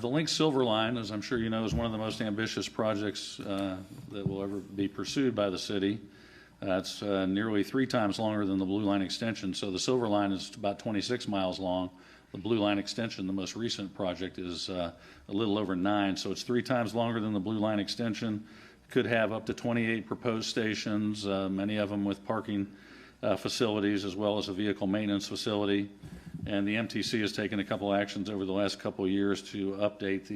The Link Silver Line, as I'm sure you know, is one of the most ambitious projects that will ever be pursued by the city. It's nearly 3 times longer than the Blue Line extension. So the Silver Line is about 26 miles long. The Blue Line extension, the most recent project, is a little over 9. So it's 3 times longer than the Blue Line extension. Could have up to 28 proposed stations, many of them with parking facilities as well as a vehicle maintenance facility. And the MTC has taken a couple actions over the last couple of years to update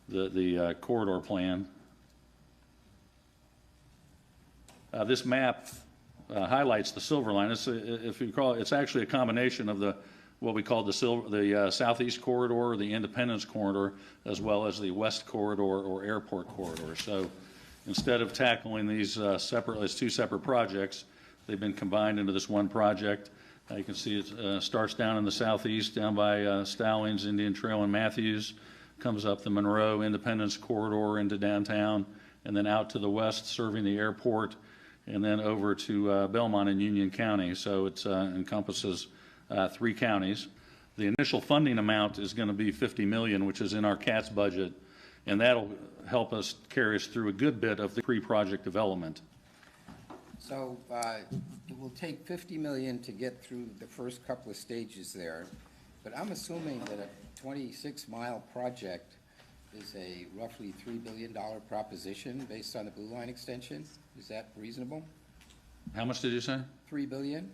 the corridor plan. This map highlights the Silver Line. If you recall, it's actually a combination of what we call the Southeast Corridor, the Independence Corridor, as well as the West Corridor or Airport Corridor. So instead of tackling these separately as 2 separate projects, they've been combined into this one project. You can see it starts down in the southeast, down by Stallings, Indian Trail, and Matthews, comes up the Monroe Independence Corridor into downtown, and then out to the west, serving the airport, and then over to Belmont and Union County. So it encompasses 3 counties. The initial funding amount is going to be $50 million, which is in our CATS budget, and that'll help us carry us through a good bit of the pre-project development. So it will take $50 million to get through the first couple of stages there, but I'm assuming that a 26-mile project is a roughly $3 billion proposition based on the Blue Line extension. Is that reasonable? How much did you say? $3 billion?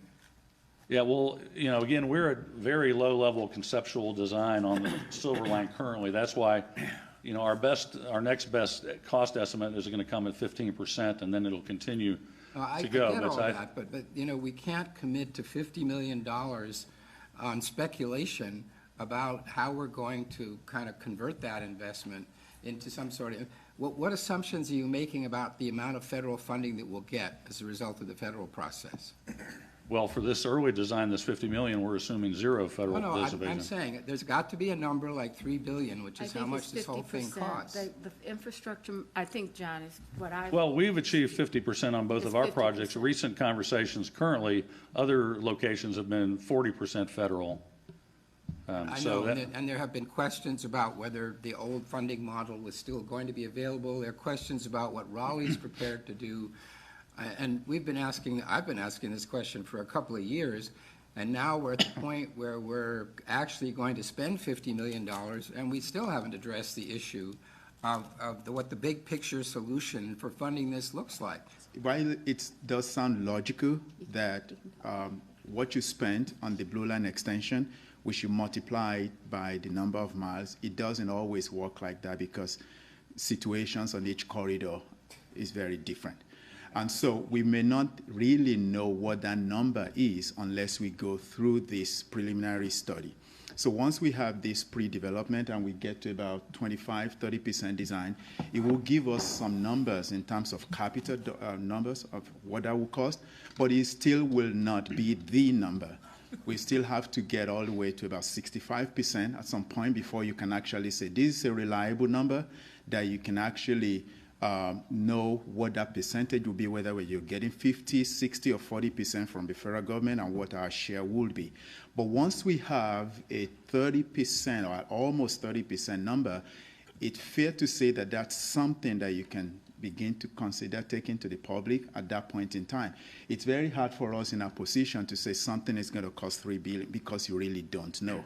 Yeah, well, you know, again, we're at very low-level conceptual design on the Silver Line currently. That's why, you know, our next best cost estimate is going to come at 15%, and then it'll continue to go. I get all that, but you know, we can't commit to $50 million on speculation about how we're going to kind of convert that investment into some sort of. What assumptions are you making about the amount of federal funding that we'll get as a result of the federal process? Well, for this early design, this $50 million, we're assuming 0 federal participation. I'm saying there's got to be a number like $3 billion, which is how much this whole thing costs. The infrastructure, I think, John, is what I. Well, we've achieved 50% on both of our projects. Recent conversations currently, other locations have been 40% federal. I know, and there have been questions about whether the old funding model was still going to be available. There are questions about what Raleigh's prepared to do. And I've been asking this question for a couple of years, and now we're at the point where we're actually going to spend $50 million, and we still haven't addressed the issue of what the big picture solution for funding this looks like. While it does sound logical that what you spent on the Blue Line extension, we should multiply it by the number of miles, it doesn't always work like that because situations on each corridor is very different. And so we may not really know what that number is unless we go through this preliminary study. So once we have this pre-development and we get to about 25–30% design, it will give us some numbers in terms of capital numbers of what that will cost, but it still will not be the number. We still have to get all the way to about 65% at some point before you can actually say this is a reliable number that you can actually know what that percentage will be, whether you're getting 50, 60, or 40% from the federal government and what our share would be. But once we have a 30% or almost 30% number, it's fair to say that that's something that you can begin to consider taking to the public at that point in time. It's very hard for us in our position to say something is going to cost $3 billion because you really don't know.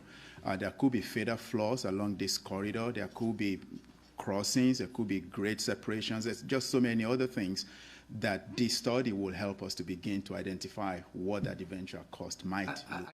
There could be fatal flaws along this corridor. There could be crossings, there could be grade separations. There's just so many other things that this study will help us to begin to identify what that eventual cost might look like.